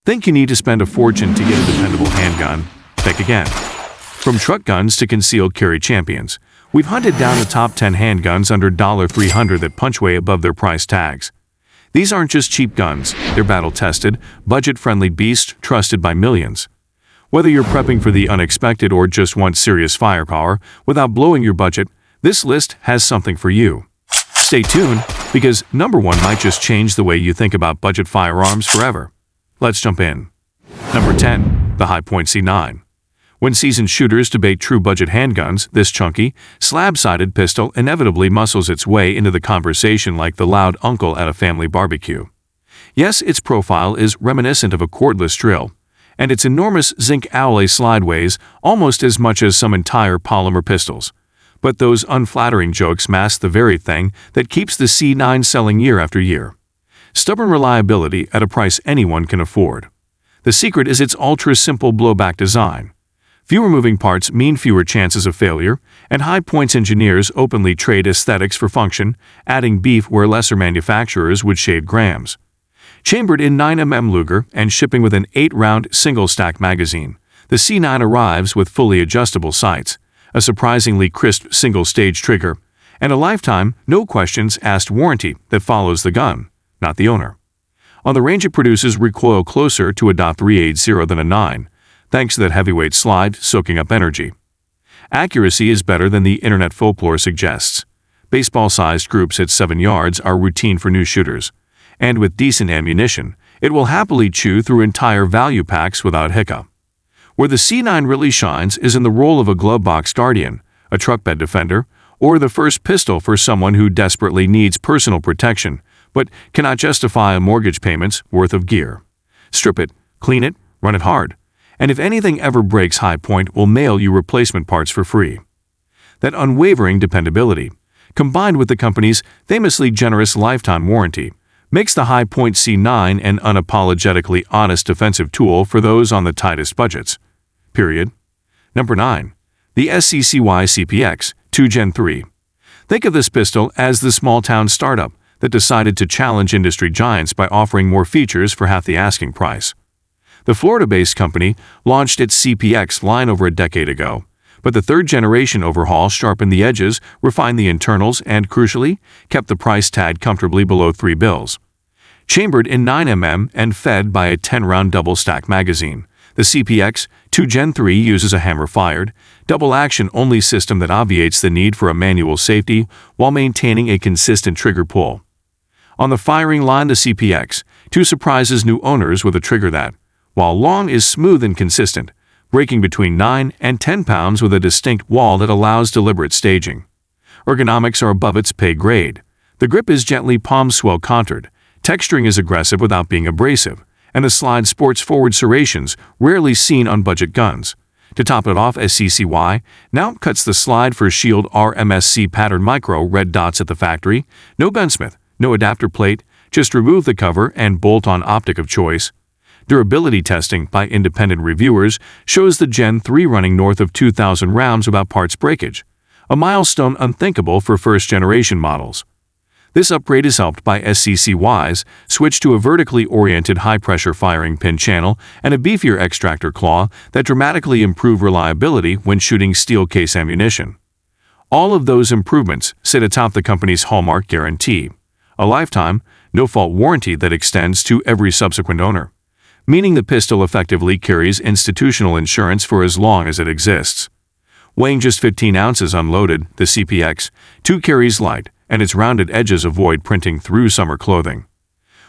Think you need to spend a fortune to get a dependable handgun? Think again. From truck guns to concealed carry champions, we've hunted down the top 10 handguns under $300 that punch way above their price tags. These aren't just cheap guns, they're battle-tested, budget-friendly beasts trusted by millions. Whether you're prepping for the unexpected or just want serious firepower without blowing your budget, this list has something for you. Stay tuned, because number 1 might just change the way you think about budget firearms forever. Let's jump in. Number 10. The Hi-Point C9. When seasoned shooters debate true budget handguns, this chunky, slab-sided pistol inevitably muscles its way into the conversation like the loud uncle at a family barbecue. Yes, its profile is reminiscent of a cordless drill, and its enormous zinc alloy slide weighs almost as much as some entire polymer pistols. But those unflattering jokes mask the very thing that keeps the C9 selling year after year. Stubborn reliability at a price anyone can afford. The secret is its ultra-simple blowback design. Fewer moving parts mean fewer chances of failure, and Hi-Point's engineers openly trade aesthetics for function, adding beef where lesser manufacturers would shave grams. Chambered in 9mm Luger and shipping with an 8-round single-stack magazine, the C9 arrives with fully adjustable sights, a surprisingly crisp single-stage trigger, and a lifetime, no-questions-asked warranty that follows the gun, not the owner. On the range, it produces recoil closer to a .380 than a 9, thanks to that heavyweight slide soaking up energy. Accuracy is better than the internet folklore suggests. Baseball-sized groups at 7 yards are routine for new shooters, and with decent ammunition, it will happily chew through entire value packs without hiccup. Where the C9 really shines is in the role of a glove-box guardian, a truck bed defender, or the first pistol for someone who desperately needs personal protection but cannot justify a mortgage payment's worth of gear. Strip it, clean it, run it hard, and if anything ever breaks, Hi-Point will mail you replacement parts for free. That unwavering dependability, combined with the company's famously generous lifetime warranty, makes the Hi-Point C9 an unapologetically honest defensive tool for those on the tightest budgets. Period. Number 9. The SCCY CPX-2 Gen 3. Think of this pistol as the small-town startup that decided to challenge industry giants by offering more features for half the asking price. The Florida-based company launched its CPX line over a decade ago, but the third-generation overhaul sharpened the edges, refined the internals, and, crucially, kept the price tag comfortably below $3. Chambered in 9mm and fed by a 10-round double-stack magazine, the CPX-2 Gen 3 uses a hammer-fired, double-action-only system that obviates the need for a manual safety while maintaining a consistent trigger pull. On the firing line, the CPX-2 surprises new owners with a trigger that, while long, is smooth and consistent, breaking between 9 and 10 pounds with a distinct wall that allows deliberate staging. Ergonomics are above its pay grade. The grip is gently palm swell contoured, texturing is aggressive without being abrasive, and the slide sports forward serrations rarely seen on budget guns. To top it off, SCCY now cuts the slide for Shield RMSC pattern micro red dots at the factory. No gunsmith, no adapter plate, just remove the cover and bolt-on optic of choice. Durability testing by independent reviewers shows the Gen 3 running north of 2,000 rounds without parts breakage, a milestone unthinkable for first-generation models. This upgrade is helped by SCCY's switch to a vertically oriented high-pressure firing pin channel and a beefier extractor claw that dramatically improve reliability when shooting steel case ammunition. All of those improvements sit atop the company's hallmark guarantee, a lifetime, no-fault warranty that extends to every subsequent owner, meaning the pistol effectively carries institutional insurance for as long as it exists. Weighing just 15 ounces unloaded, the CPX-2 carries light, and its rounded edges avoid printing through summer clothing.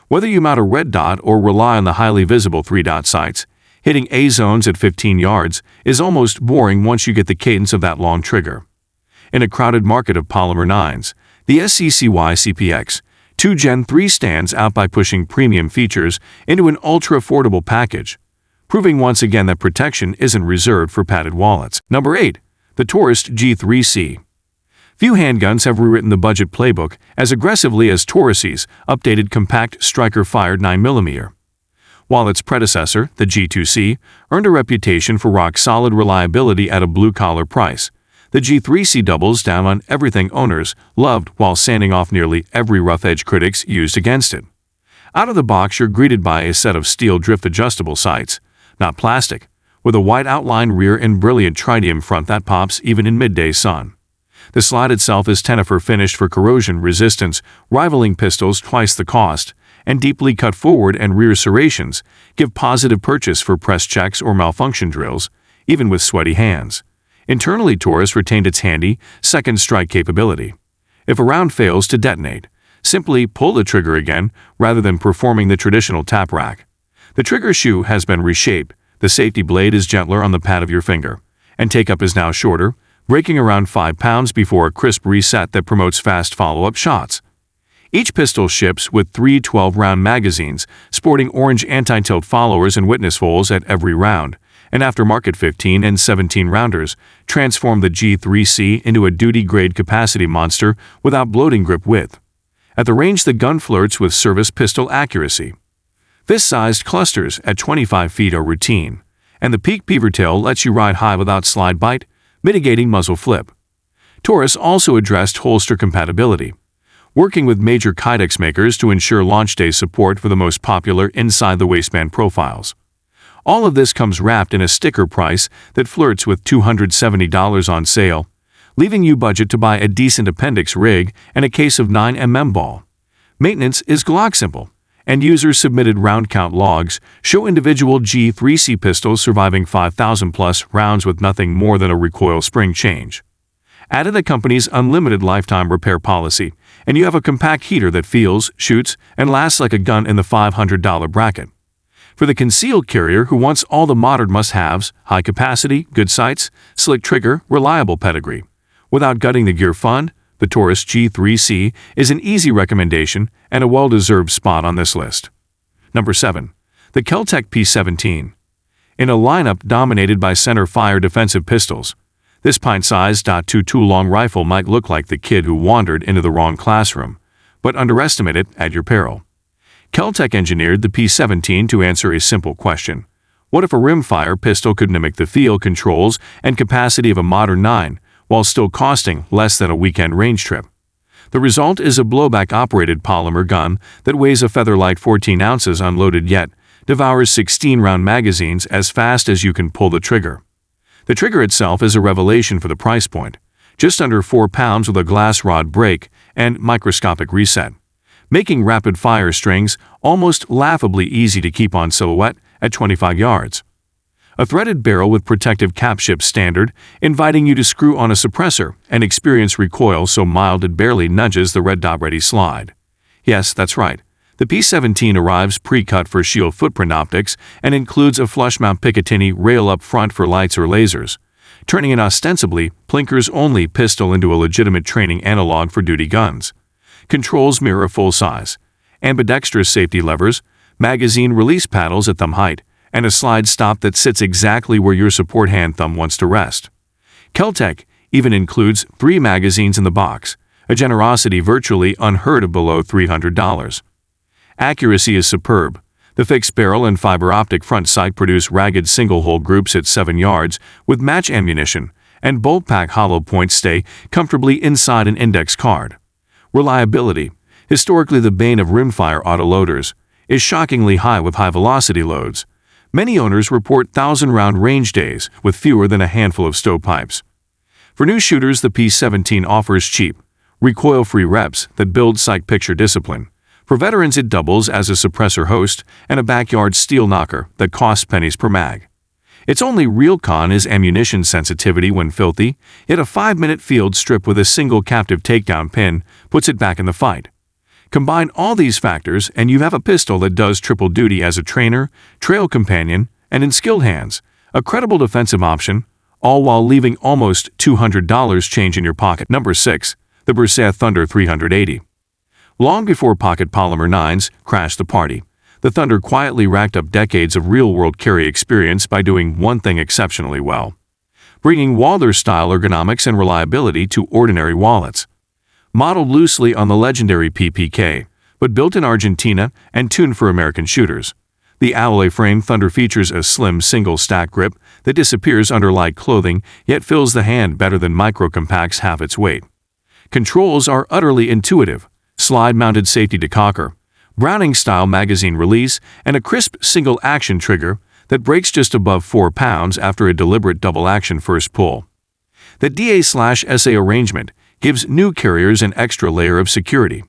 Whether you mount a red dot or rely on the highly visible 3-dot sights, hitting A zones at 15 yards is almost boring once you get the cadence of that long trigger. In a crowded market of polymer 9s, the SCCY CPX-2 Gen 3 stands out by pushing premium features into an ultra-affordable package, proving once again that protection isn't reserved for padded wallets. Number 8. The Taurus G3C. Few handguns have rewritten the budget playbook as aggressively as Taurus's updated compact striker-fired 9mm. While its predecessor, the G2C, earned a reputation for rock-solid reliability at a blue-collar price, the G3C doubles down on everything owners loved while sanding off nearly every rough edge critics used against it. Out of the box, you're greeted by a set of steel drift-adjustable sights, not plastic, with a white outline rear and brilliant tritium front that pops even in midday sun. The slide itself is tenifer finished for corrosion resistance, rivaling pistols twice the cost, and deeply cut forward and rear serrations give positive purchase for press checks or malfunction drills, even with sweaty hands. Internally, Taurus retained its handy second strike capability. If a round fails to detonate, simply pull the trigger again rather than performing the traditional tap rack. The trigger shoe has been reshaped, the safety blade is gentler on the pad of your finger, and take-up is now shorter, breaking around 5 pounds before a crisp reset that promotes fast follow-up shots. Each pistol ships with 3 12-round magazines, sporting orange anti-tilt followers and witness holes at every round, and aftermarket 15 and 17 rounders transform the G3C into a duty-grade capacity monster without bloating grip width. At the range, the gun flirts with service pistol accuracy. Fist-sized clusters at 25 feet are routine, and the peak beavertail lets you ride high without slide bite, mitigating muzzle flip. Taurus also addressed holster compatibility, working with major kydex makers to ensure launch day support for the most popular inside-the-waistband profiles. All of this comes wrapped in a sticker price that flirts with $270 on sale, leaving you budget to buy a decent appendix rig and a case of 9mm ball. Maintenance is Glock simple, and user-submitted round count logs show individual G3C pistols surviving 5,000-plus rounds with nothing more than a recoil spring change. Add in the company's unlimited lifetime repair policy, and you have a compact heater that feels, shoots, and lasts like a gun in the $500 bracket. For the concealed carrier who wants all the modern must-haves, high capacity, good sights, slick trigger, reliable pedigree, without gutting the gear fund, the Taurus G3C is an easy recommendation and a well-deserved spot on this list. Number 7. The Kel-Tec P17. In a lineup dominated by center-fire defensive pistols, this pint-sized .22 long rifle might look like the kid who wandered into the wrong classroom, but underestimate it at your peril. Kel-Tec engineered the P17 to answer a simple question. What if a rimfire pistol could mimic the feel, controls, and capacity of a modern 9, while still costing less than a weekend range trip? The result is a blowback-operated polymer gun that weighs a feather-light 14 ounces unloaded yet devours 16-round magazines as fast as you can pull the trigger. The trigger itself is a revelation for the price point, just under 4 pounds with a glass rod brake and microscopic reset, making rapid-fire strings almost laughably easy to keep on silhouette at 25 yards. A threaded barrel with protective cap ships standard, inviting you to screw on a suppressor and experience recoil so mild it barely nudges the red dot ready slide. Yes, that's right. The P17 arrives pre-cut for shield footprint optics and includes a flush-mount Picatinny rail up front for lights or lasers, turning an ostensibly plinkers-only pistol into a legitimate training analog for duty guns. Controls mirror full-size, ambidextrous safety levers, magazine release paddles at thumb height, and a slide stop that sits exactly where your support hand thumb wants to rest. Kel-Tec even includes 3 magazines in the box, a generosity virtually unheard of below $300. Accuracy is superb. The fixed barrel and fiber optic front sight produce ragged single-hole groups at 7 yards with match ammunition, and bolt pack hollow points stay comfortably inside an index card. Reliability, historically the bane of rimfire autoloaders, is shockingly high with high-velocity loads. Many owners report 1,000-round range days with fewer than a handful of stovepipes. For new shooters, the P17 offers cheap, recoil-free reps that build sight picture discipline. For veterans, it doubles as a suppressor host and a backyard steel knocker that costs pennies per mag. Its only real con is ammunition sensitivity when filthy, yet a 5-minute field strip with a single captive takedown pin puts it back in the fight. Combine all these factors and you have a pistol that does triple duty as a trainer, trail companion, and in skilled hands, a credible defensive option, all while leaving almost $200 change in your pocket. Number 6. The Bersa Thunder 380. Long before pocket polymer 9s crashed the party, the Thunder quietly racked up decades of real-world carry experience by doing one thing exceptionally well: bringing Walther-style ergonomics and reliability to ordinary wallets. Modeled loosely on the legendary PPK, but built in Argentina and tuned for American shooters, the alloy frame Thunder features a slim single-stack grip that disappears under light clothing yet fills the hand better than micro-compacts half its weight. Controls are utterly intuitive: slide-mounted safety decocker, Browning-style magazine release, and a crisp single-action trigger that breaks just above 4 pounds after a deliberate double-action first pull. The DA/SA arrangement gives new carriers an extra layer of security.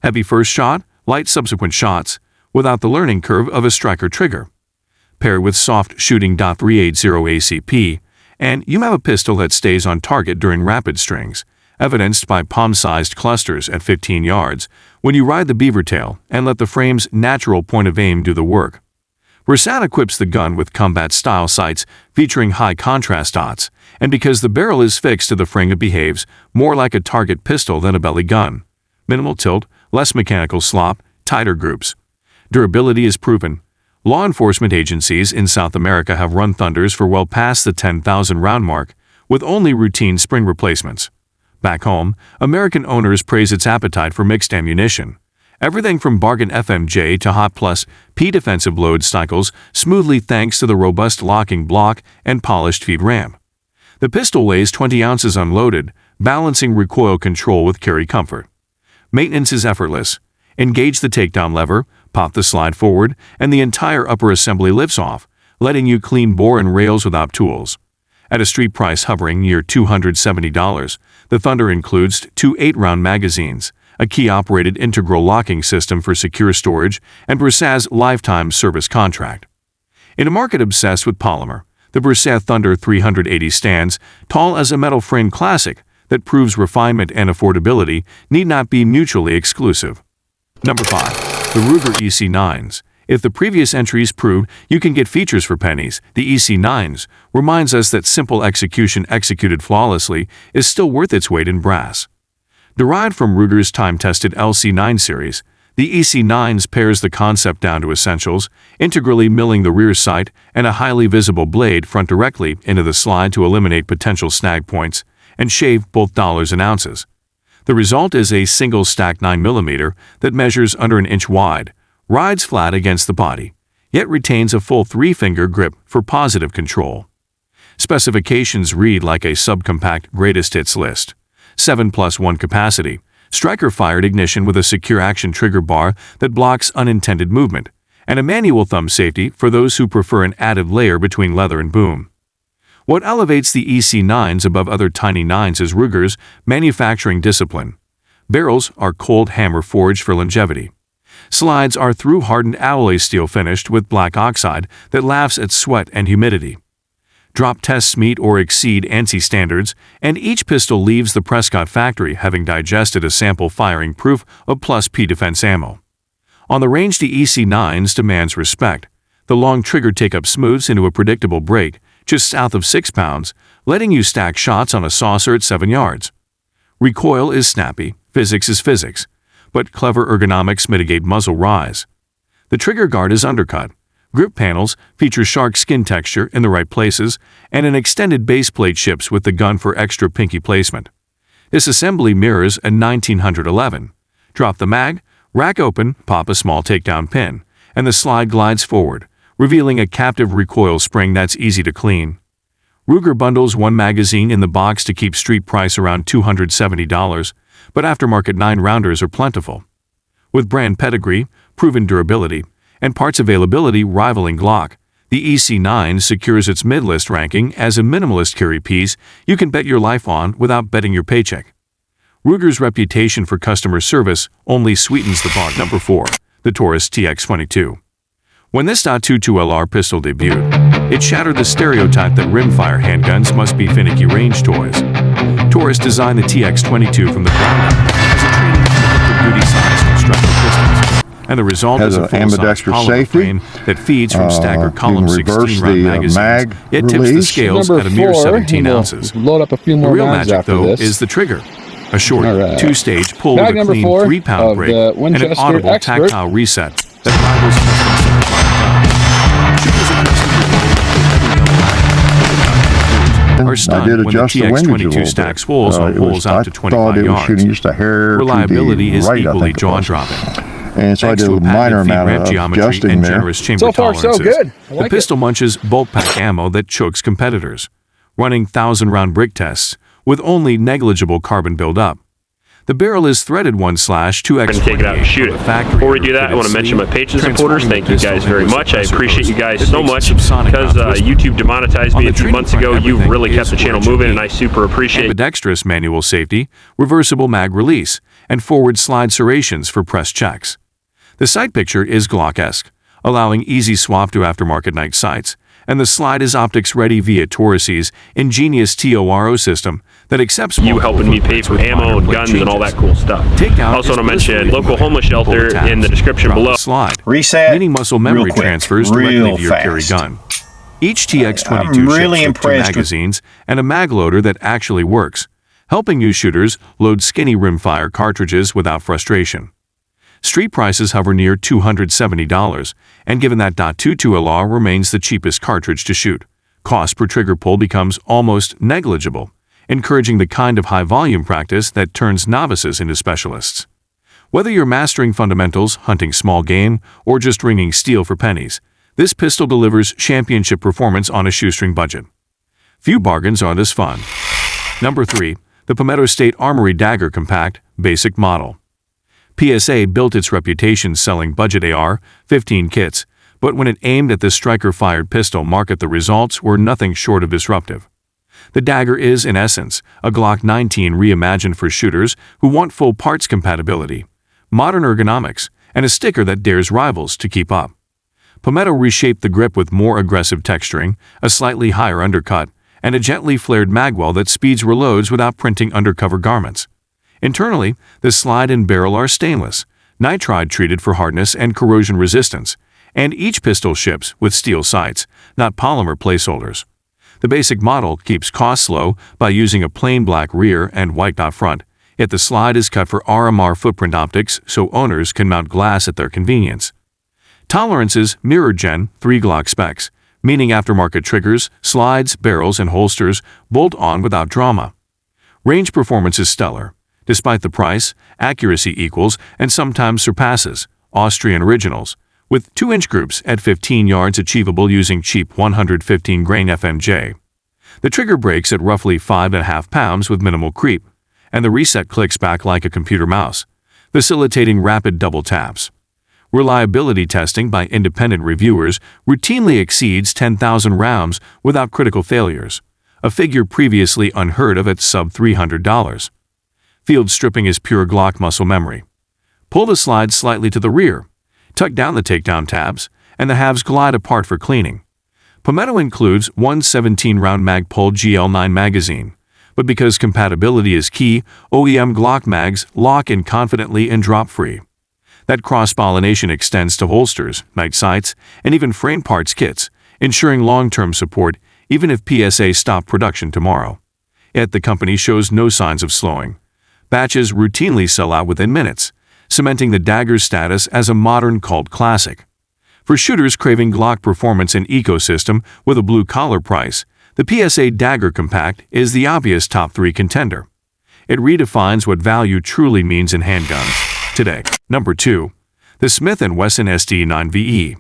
Heavy first shot, light subsequent shots, without the learning curve of a striker trigger. Paired with soft shooting .380 ACP, and you have a pistol that stays on target during rapid strings, evidenced by palm-sized clusters at 15 yards when you ride the beaver tail and let the frame's natural point of aim do the work. Bersa equips the gun with combat-style sights featuring high contrast dots, and because the barrel is fixed to the frame, it behaves more like a target pistol than a belly gun. Minimal tilt, less mechanical slop, tighter groups. Durability is proven. Law enforcement agencies in South America have run Thunders for well past the 10,000 round mark, with only routine spring replacements. Back home, American owners praise its appetite for mixed ammunition. Everything from bargain FMJ to Hot Plus P defensive load cycles smoothly thanks to the robust locking block and polished feed ramp. The pistol weighs 20 ounces unloaded, balancing recoil control with carry comfort. Maintenance is effortless. Engage the takedown lever, pop the slide forward, and the entire upper assembly lifts off, letting you clean bore and rails without tools. At a street price hovering near $270, the Thunder includes 2 8-round magazines, a key-operated integral locking system for secure storage, and Bersa's lifetime service contract. In a market obsessed with polymer, the Bersa Thunder 380 stands tall as a metal frame classic that proves refinement and affordability need not be mutually exclusive. Number 5. The Ruger EC9s. If the previous entries proved you can get features for pennies, the EC9s reminds us that simple execution executed flawlessly is still worth its weight in brass. Derived from Ruger's time-tested LC9 series, the EC9s pares the concept down to essentials, integrally milling the rear sight and a highly visible blade front directly into the slide to eliminate potential snag points and shave both dollars and ounces. The result is a single stack 9mm that measures under an inch wide, rides flat against the body, yet retains a full 3-finger grip for positive control. Specifications read like a subcompact greatest hits list. 7+1 capacity, striker-fired ignition with a secure action trigger bar that blocks unintended movement, and a manual thumb safety for those who prefer an added layer between leather and boom. What elevates the EC9s above other tiny 9s is Ruger's manufacturing discipline. Barrels are cold hammer forged for longevity. Slides are through-hardened alloy steel finished with black oxide that laughs at sweat and humidity. Drop tests meet or exceed ANSI standards, and each pistol leaves the Prescott factory having digested a sample firing proof of plus P defense ammo. On the range, the EC9s demands respect. The long trigger take-up smooths into a predictable break just south of 6 pounds, letting you stack shots on a saucer at 7 yards. Recoil is snappy, physics is physics, but clever ergonomics mitigate muzzle rise. The trigger guard is undercut. Grip panels feature shark skin texture in the right places, and an extended base plate ships with the gun for extra pinky placement. This assembly mirrors a 1911. Drop the mag, rack open, pop a small takedown pin, and the slide glides forward, revealing a captive recoil spring that's easy to clean. Ruger bundles 1 magazine in the box to keep street price around $270, but aftermarket 9-rounders are plentiful. With brand pedigree, proven durability, and parts availability rivaling Glock, the EC9 secures its mid-list ranking as a minimalist carry piece you can bet your life on without betting your paycheck. Ruger's reputation for customer service only sweetens the bar. Number 4. The Taurus TX22. When this .22LR pistol debuted, it shattered the stereotype that rimfire handguns must be finicky range toys. Taurus designed the TX22 from the ground up as a training for duty-sized constructed pistols, and the result is a full-size polymer frame that feeds from staggered column 16-round magazines, yet tips the scales at a mere 17 ounces. Load up a few more the real magic, though, is the trigger. A short, 2-stage pull with a clean 3-pound break and an audible tactile reset that rivals custom are stunned when the TX22 stacks holes on holes out to 25 yards. Reliability is equally jaw-dropping. And so I did a minor amount of adjusting there. So far, so good. The pistol munches bolt pack ammo that chokes competitors, running 1,000-round brick tests with only negligible carbon buildup. The barrel is threaded 1/2x. We're going to take it out and shoot it. Before we do that, I want to mention my Patreon supporters. Thank you guys very much. I appreciate you guys so much. Because YouTube demonetized me a few months ago, you really kept the channel moving, and I super appreciate it. Ambidextrous manual safety, reversible mag release, and forward slide serrations for press checks. The sight picture is Glock-esque, allowing easy swap to aftermarket night sights, and the slide is optics ready via Taurus's ingenious TORO system that accepts you helping me pay for ammo and guns and all that cool stuff. Also want to mention local homeless shelter in the description below. Slide. Reset. Meaning muscle memory transfers directly to your carry gun. Each TX22 really ships with 2 magazines and a mag loader that actually works, helping new shooters load skinny rimfire cartridges without frustration. Street prices hover near $270, and given that .22 LR remains the cheapest cartridge to shoot, cost per trigger pull becomes almost negligible, encouraging the kind of high-volume practice that turns novices into specialists. Whether you're mastering fundamentals, hunting small game, or just ringing steel for pennies, this pistol delivers championship performance on a shoestring budget. Few bargains are this fun. Number 3. The Palmetto State Armory Dagger Compact Basic Model. PSA built its reputation selling budget AR-15 kits, but when it aimed at the striker-fired pistol market, the results were nothing short of disruptive. The Dagger is, in essence, a Glock 19 reimagined for shooters who want full parts compatibility, modern ergonomics, and a sticker that dares rivals to keep up. Palmetto reshaped the grip with more aggressive texturing, a slightly higher undercut, and a gently flared magwell that speeds reloads without printing undercover garments. Internally, the slide and barrel are stainless, nitride treated for hardness and corrosion resistance, and each pistol ships with steel sights, not polymer placeholders. The basic model keeps costs low by using a plain black rear and white dot front, yet the slide is cut for RMR footprint optics so owners can mount glass at their convenience. Tolerances mirror Gen 3 Glock specs, meaning aftermarket triggers, slides, barrels, and holsters bolt on without drama. Range performance is stellar. Despite the price, accuracy equals and sometimes surpasses Austrian originals, with 2-inch groups at 15 yards achievable using cheap 115-grain FMJ. The trigger breaks at roughly 5.5 pounds with minimal creep, and the reset clicks back like a computer mouse, facilitating rapid double taps. Reliability testing by independent reviewers routinely exceeds 10,000 rounds without critical failures, a figure previously unheard of at sub-$300. Field stripping is pure Glock muscle memory. Pull the slide slightly to the rear, tuck down the takedown tabs, and the halves glide apart for cleaning. Palmetto includes one 17-round Magpul GL9 magazine, but because compatibility is key, OEM Glock mags lock in confidently and drop free. That cross-pollination extends to holsters, night sights, and even frame parts kits, ensuring long-term support even if PSA stopped production tomorrow. Yet the company shows no signs of slowing. Batches routinely sell out within minutes, cementing the Dagger's status as a modern cult classic. For shooters craving Glock performance and ecosystem with a blue-collar price, the PSA Dagger Compact is the obvious top 3 contender. It redefines what value truly means in handguns today. Number 2. The Smith & Wesson SD9VE.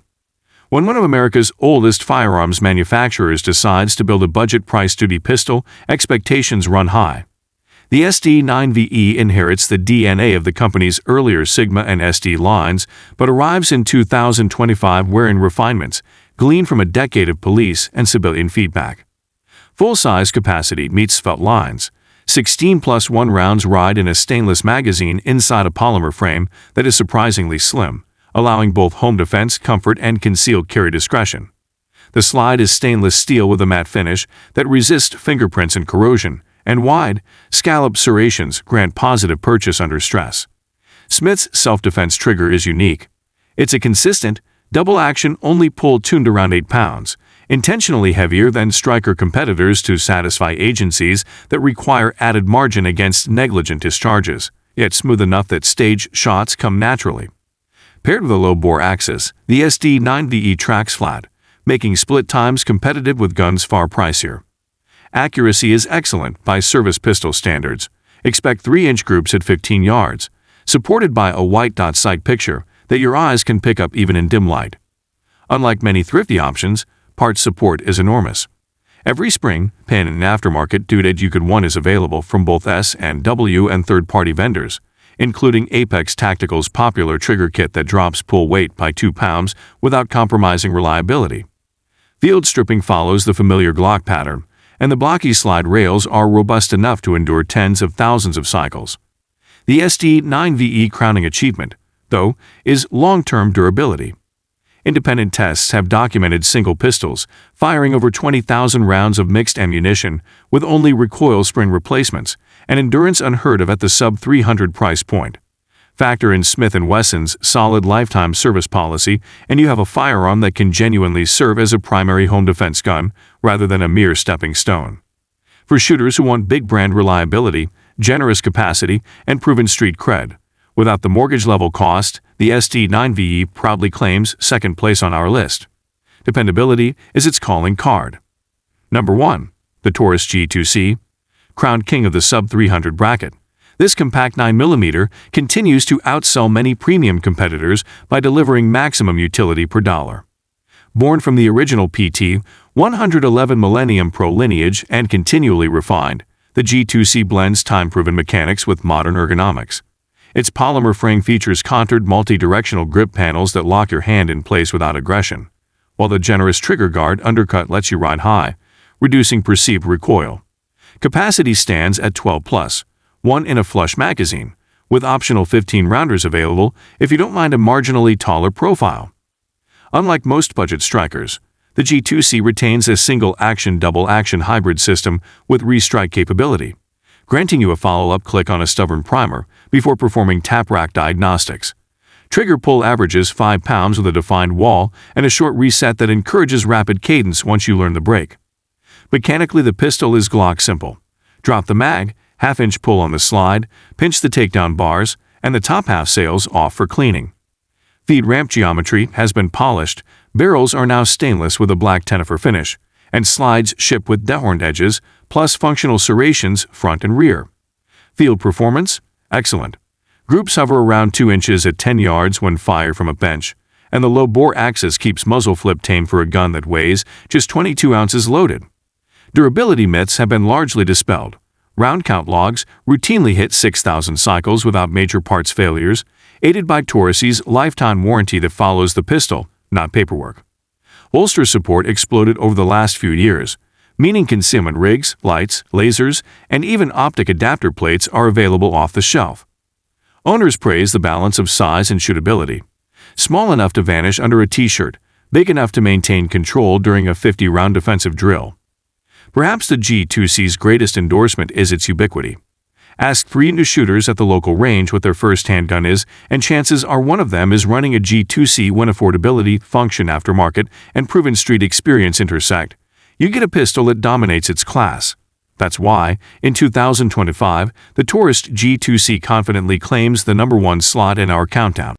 When one of America's oldest firearms manufacturers decides to build a budget price-duty pistol, expectations run high. The SD9VE inherits the DNA of the company's earlier Sigma and SD lines, but arrives in 2025 wearing refinements gleaned from a decade of police and civilian feedback. Full-size capacity meets felt lines. 16+1 rounds ride in a stainless magazine inside a polymer frame that is surprisingly slim, allowing both home defense comfort and concealed carry discretion. The slide is stainless steel with a matte finish that resists fingerprints and corrosion, and wide, scallop serrations grant positive purchase under stress. Smith's self-defense trigger is unique. It's a consistent, double-action only pull tuned around 8 pounds, intentionally heavier than striker competitors to satisfy agencies that require added margin against negligent discharges, yet smooth enough that stage shots come naturally. Paired with a low-bore axis, the SD9VE tracks flat, making split times competitive with guns far pricier. Accuracy is excellent by service pistol standards. Expect 3-inch groups at 15 yards, supported by a white dot sight picture that your eyes can pick up even in dim light. Unlike many thrifty options, parts support is enormous. Every spring, pin, and aftermarket doodads you could want is available from both S&W and third-party vendors, including Apex Tactical's popular trigger kit that drops pull weight by 2 pounds without compromising reliability. Field stripping follows the familiar Glock pattern, and the blocky slide rails are robust enough to endure tens of thousands of cycles. The SD9VE crowning achievement, though, is long-term durability. Independent tests have documented single pistols firing over 20,000 rounds of mixed ammunition with only recoil spring replacements, an endurance unheard of at the sub-300 price point. Factor in Smith & Wesson's solid lifetime service policy, and you have a firearm that can genuinely serve as a primary home defense gun rather than a mere stepping stone. For shooters who want big brand reliability, generous capacity, and proven street cred, without the mortgage-level cost, the SD9VE proudly claims second place on our list. Dependability is its calling card. Number 1. The Taurus G2C, crowned king of the sub-300 bracket. This compact 9mm continues to outsell many premium competitors by delivering maximum utility per dollar. Born from the original PT-111 Millennium Pro lineage and continually refined, the G2C blends time-proven mechanics with modern ergonomics. Its polymer frame features contoured multi-directional grip panels that lock your hand in place without aggression, while the generous trigger guard undercut lets you ride high, reducing perceived recoil. Capacity stands at 12+, one in a flush magazine, with optional 15-rounders available if you don't mind a marginally taller profile. Unlike most budget strikers, the G2C retains a single-action double-action hybrid system with restrike capability, granting you a follow-up click on a stubborn primer before performing tap rack diagnostics. Trigger pull averages 5 pounds with a defined wall and a short reset that encourages rapid cadence once you learn the break. Mechanically, the pistol is Glock simple. Drop the mag, half-inch pull on the slide, pinch the takedown bars, and the top half sails off for cleaning. Feed ramp geometry has been polished, barrels are now stainless with a black tenifer finish, and slides ship with dehorned edges, plus functional serrations front and rear. Field performance? Excellent. Groups hover around 2 inches at 10 yards when fired from a bench, and the low-bore axis keeps muzzle flip tame for a gun that weighs just 22 ounces loaded. Durability myths have been largely dispelled. Round count logs routinely hit 6,000 cycles without major parts failures, aided by Taurus's lifetime warranty that follows the pistol, not paperwork. Holster support exploded over the last few years, meaning concealment rigs, lights, lasers, and even optic adapter plates are available off the shelf. Owners praise the balance of size and shootability. Small enough to vanish under a t-shirt, big enough to maintain control during a 50-round defensive drill. Perhaps the G2C's greatest endorsement is its ubiquity. Ask 3 new shooters at the local range what their first handgun is, and chances are one of them is running a G2C when affordability, function aftermarket, and proven street experience intersect. You get a pistol that dominates its class. That's why, in 2025, the Taurus G2C confidently claims the #1 slot in our countdown.